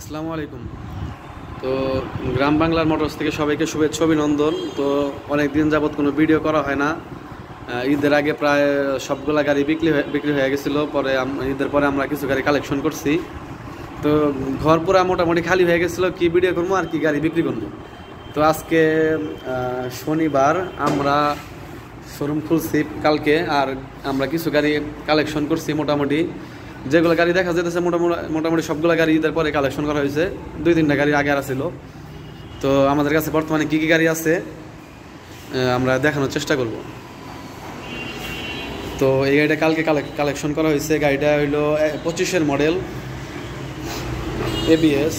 আসসালামু আলাইকুম। তো গ্রাম বাংলার মোটরস থেকে সবাইকে শুভেচ্ছা অভিনন্দন। তো অনেক দিন যাবৎ কোনো ভিডিও করা হয় না। ঈদের আগে প্রায় সবগুলা গাড়ি বিক্রি হয়ে গেছিলো। পরে ঈদের পরে আমরা কিছু গাড়ি কালেকশন করছি। তো ঘর পুরা মোটামুটি খালি হয়ে গেছিলো, কি ভিডিও করবো আর কি গাড়ি বিক্রি করবো। তো আজকে শনিবার আমরা শোরুম খুলছি কালকে, আর আমরা কিছু গাড়ি কালেকশন করছি। মোটামুটি যেগুলো গাড়ি দেখা যেতেছে মোটামুটি সবগুলো গাড়ি ঈদের পরে কালেকশন করা হয়েছে। 2-3টা গাড়ি আগে ছিল। তো আমাদের কাছে বর্তমানে কী কী গাড়ি আছে আমরা দেখানোর চেষ্টা করব। তো এই গাড়িটা কালকে কালেকশন করা হয়েছে। গাড়িটা হইলো 25-এর মডেল, ABS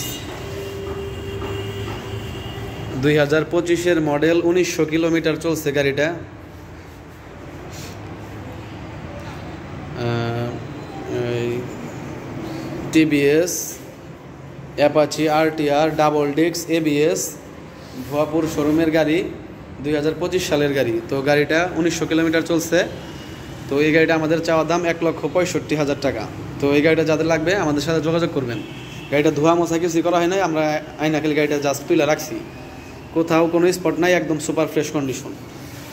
2025-এর মডেল, 1900 কিলোমিটার চলছে গাড়িটা। TBS Apache RTR double disc ABS Bhuapur শোরুমের গাড়ি, 2025 সালের গাড়ি। তো গাড়িটা 1900 কিলোমিটার চলছে। তো এই গাড়িটা আমাদের চাওয়া দাম 1,65,000 টাকা। তো এই গাড়িটা যাদের লাগবে আমাদের সাথে যোগাযোগ করবেন। গাড়িটা ধোয়া মোছা কিছুই করা হয় নাই, আমরা আইনাখালি গাড়িটা জাস্ট তুলে রাখছি, কোথাও কোনো স্পট নাই, একদম সুপার ফ্রেশ কন্ডিশন।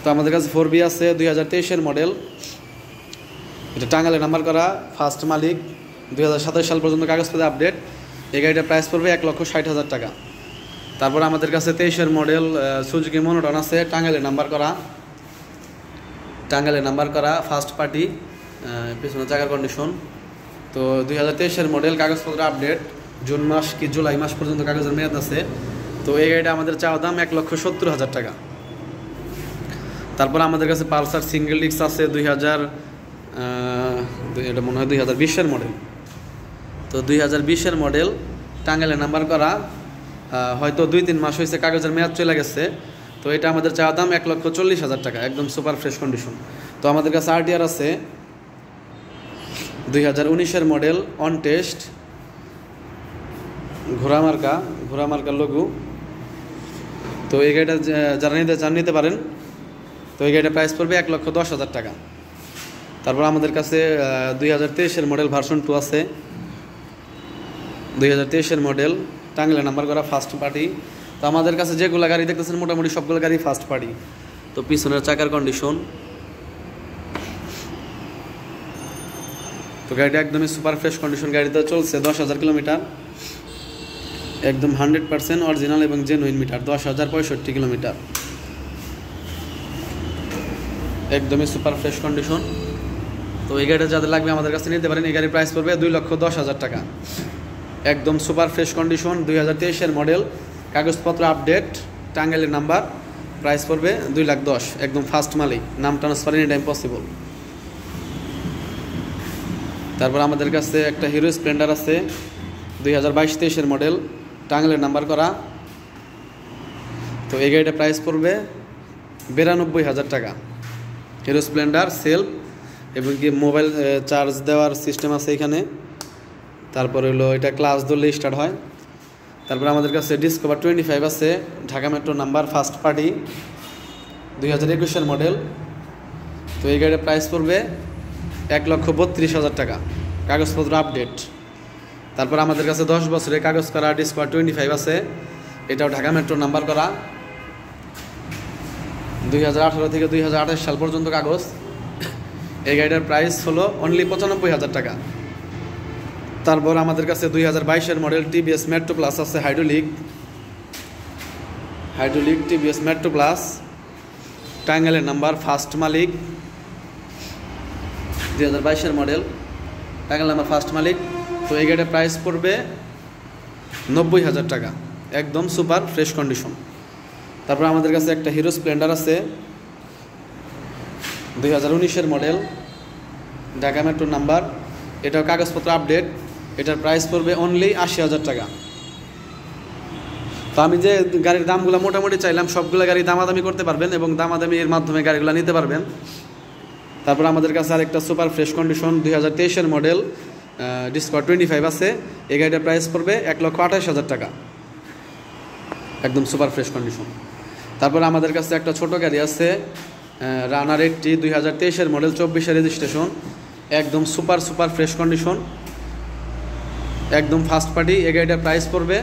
তো আমাদের কাছে 4B আছে, 2023-এর মডেল। এটা টাঙ্গাইলে নাম্বার করা, ফার্স্ট মালিক, 2027 সাল পর্যন্ত কাগজপত্র আপডেট। এই গাড়িটার প্রাইস পড়বে 1,60,000 টাকা। তারপর আমাদের কাছে 23-এর মডেল সুজুকি মনোটন আছে, টাঙ্গাইলে নাম্বার করা ফার্স্ট পার্টি, পিছনে চাকার কন্ডিশন। তো 2023-এর মডেল, কাগজপত্র আপডেট, জুন মাস কি জুলাই মাস পর্যন্ত কাগজের মেয়াদ আছে। তো এই গাড়িটা আমাদের চাওয়া দাম 1,70,000 টাকা। তারপর আমাদের কাছে পালসার সিঙ্গেল ডিস্ক আছে, এটা মনে হয় 2020-এর মডেল। তো 2020-এর মডেল, টাঙ্গাইলে নাম্বার করা, হয়তো 2-3 মাস হয়েছে কাগজের মেয়াদ চলে গেছে। তো এটা আমাদের চাওয়া দাম 1,40,000 টাকা, একদম সুপার ফ্রেশ কন্ডিশন। তো আমাদের কাছে RTR আছে, 2019-এর মডেল, অন টেস্ট, ঘোড়ামার্কা লঘু। তো এই গাড়িটা যারা নিতে পারেন। তো এই গাড়িটার প্রাইস পড়বে 1,10,000 টাকা। তারপর আমাদের কাছে 2023-এর মডেল ভার্সন 2 আছে, 2023-এর মডেল, টাঙ্গাইলে নাম্বার করা, ফার্স্ট পার্টি। তো আমাদের কাছে যেগুলো গাড়ি দেখতেছেন মোটামুটি সবগুলো গাড়ি ফার্স্ট পার্টি। তো পিছনের চাকার কন্ডিশন, তো গাড়িটা একদমই সুপার ফ্রেশ কন্ডিশন। গাড়িতে চলছে 10,000 কিলোমিটার, একদম 100% অরিজিনাল এবং জেনুইন মিটার, 10,065 কিলোমিটার, একদমই সুপার ফ্রেশ কন্ডিশন। তো এই গাড়িটা যাদের লাগবে আমাদের কাছে নিতে পারেন। এই গাড়ির প্রাইস পড়বে 2,10,000 টাকা, একদম সুপার ফ্রেশ কন্ডিশন, 2023-এর মডেল, কাগজপত্র আপডেট, টাঙ্গাইলের নাম্বার, প্রাইস পড়বে 2,10,000, একদম ফার্স্ট মালিক, নাম ট্রান্সফার এনি টাইম পসিবল। তারপর আমাদের কাছে একটা হিরো স্প্লেন্ডার আছে, 2022-23-এর মডেল, টাঙ্গাইলের নাম্বার করা। তো এই গাড়িটার প্রাইস পড়বে 92,000 টাকা। হিরো স্প্লেন্ডার সেলফ এবং কি মোবাইল চার্জ দেওয়ার সিস্টেম আছে এখানে। তারপর হলো এটা ক্লাস ধরলে স্টার্ট হয়। তারপর আমাদের কাছে ডিসকভার 25 আছে, Dhaka metro number, first party, 2021-এর মডেল। তো এই গাড়ির প্রাইস পড়বে 1,32,000 টাকা, কাগজপত্র আপডেট। তারপর আমাদের কাছে 10 বছরের কাগজ করা ডিসকভার 25 আছে, এটাও ঢাকা মেট্রো নাম্বার করা, 2018 থেকে 2028 সাল পর্যন্ত কাগজ। এই গাড়িটার প্রাইস হলো অনলি 95,000 টাকা। তারপর আমাদের কাছে 2022-এর মডেল TVS মেট্রো প্লাস আছে, হাইড্রোলিক TVS মেট্রো প্লাস, টাঙ্গাইলের নাম্বার, ফার্স্ট মালিক, 2022-এর মডেল, টাঙ্গাইল নাম্বার, ফার্স্ট মালিক। তো এই গাড়িটার প্রাইস পড়বে 90,000 টাকা, একদম সুপার ফ্রেশ কন্ডিশন। তারপর আমাদের কাছে একটা হিরো স্প্লেন্ডার আছে, 2019-এর মডেল, ঢাকা মেট্রো নাম্বার, এটাও কাগজপত্র আপডেট। এটার প্রাইস পড়বে অনলি 80,000 টাকা। তো আমি যে গাড়ির দামগুলো মোটামুটি চাইলাম, সবগুলো গাড়ি দামাদামি করতে পারবেন এবং দামাদামির মাধ্যমে গাড়িগুলো নিতে পারবেন। তারপর আমাদের কাছে আরেকটা সুপার ফ্রেশ কন্ডিশন 2023-এর মডেল, ডিসকভার 25 আছে, এই গাড়িটার প্রাইস পড়বে 1,28,000 টাকা, একদম সুপার ফ্রেশ কন্ডিশন। তারপর আমাদের কাছে একটা ছোট গাড়ি আছে, রানার 80, 2023-এর মডেল, 24-এর রেজিস্ট্রেশন, একদম সুপার ফ্রেশ কন্ডিশন। একদম ফার্স্ট পার্টি। এই গাড়িটার প্রাইস পড়বে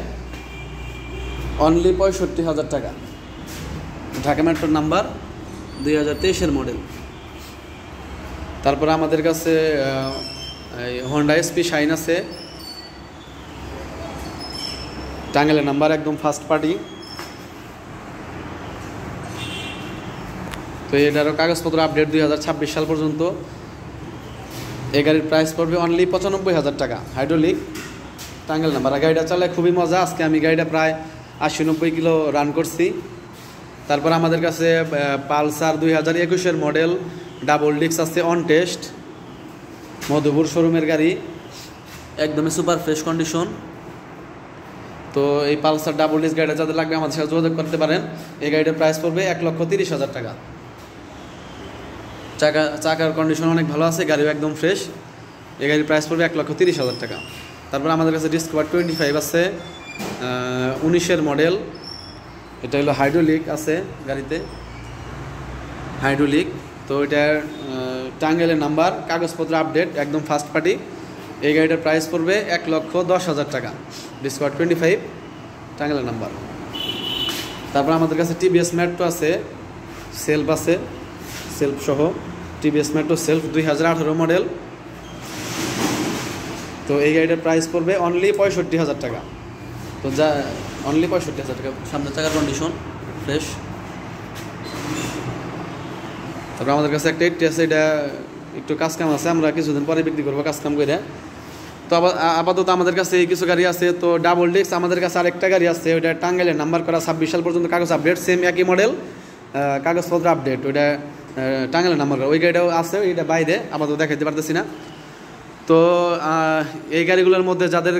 অনলি 65,000 টাকা। ঢাকা মেট্রোর নাম্বার, 2023-এর মডেল। তারপরে আমাদের কাছে হন্ডা এসপি শাইন আছে, টাঙ্গাইলের নাম্বার, একদম ফার্স্ট পার্টি। তো এটারও কাগজপত্র আপডেট 2026 সাল পর্যন্ত। এই গাড়ির প্রাইস পড়বে অনলি 95,000 টাকা। Hydraulic, Tangail number. গাড়িটা চালায় খুবই মজা। আজকে আমি গাড়িটা প্রায় 80-90 কিলো রান করছি। তারপর আমাদের কাছে পালসার 2021-এর মডেল ডাবল ডিস্ক আছে অন টেস্ট, মধুপুর শোরুমের গাড়ি, একদমই সুপার ফ্রেশ কন্ডিশন। তো এই পালসার ডাবল ডিস্ক গাড়িটা যাদের লাগবে আমাদের সাথে যোগাযোগ করতে পারেন। এই গাড়িটার প্রাইস পড়বে 1,30,000 টাকা। চাকার কন্ডিশন অনেক ভালো আছে, গাড়িও একদম ফ্রেশ। এই গাড়ির প্রাইস পড়বে 1,30,000 টাকা। তারপর আমাদের কাছে ডিসকভার 25 আছে, 19-এর মডেল। এটা হলো হাইড্রোলিক আছে গাড়িতে, হাইড্রোলিক। তো এটার টাঙ্গাইলের নাম্বার, কাগজপত্র আপডেট, একদম ফার্স্ট পার্টি। এই গাড়িটার প্রাইস পড়বে 1,10,000 টাকা। ডিসকভার 25, টাঙ্গাইলের নাম্বার। তারপর আমাদের কাছে টিভিএস মেট্রো আছে, সেলফ আছে, সেলফ সহ টিভিএস মেট্রো সেলফ 2018 মডেল। তো এই গাড়িটার প্রাইস পড়বে অনলি 65,000 টাকা। তো যা অনলি 65,000 টাকা। সামনের চাকার কন্ডিশন ফ্রেশ। তারপর আমাদের কাছে একটা 80 আছে, এটা একটু কাজকাম আছে, আমরা কিছুদিন পরে বিক্রি করবো কাজকাম করে। তো আপাতত আমাদের কাছে এই কিছু গাড়ি আছে। তো ডাবল ডিস্ক আমাদের কাছে আরেকটা গাড়ি আছে, ওইটা টাঙ্গাইলের নাম্বার করা, 26 সাল পর্যন্ত কাগজ আপডেট, সেম একই মডেল, কাগজপত্র আপডেট। ওইটা টাঙ্গাইলের নাম্বার করা। ওই গাড়িটাও আছে, ওইটা বাইরে আপাতত দেখাইতে পারতেছি না। তো এই গাড়িগুলোর মধ্যে যাদের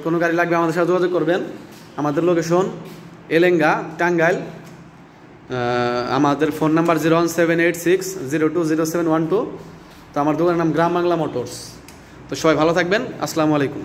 কোনো গাড়ি লাগবে আমাদের সাথে যোগাযোগ করবেন। আমাদের লোকেশন এলেঙ্গা, টাঙ্গাইল। আমাদের ফোন নাম্বার 01786020712। তো আমার দোকানের নাম গ্রাম বাংলা মোটরস। তো সবাই ভালো থাকবেন। আসসালামু আলাইকুম।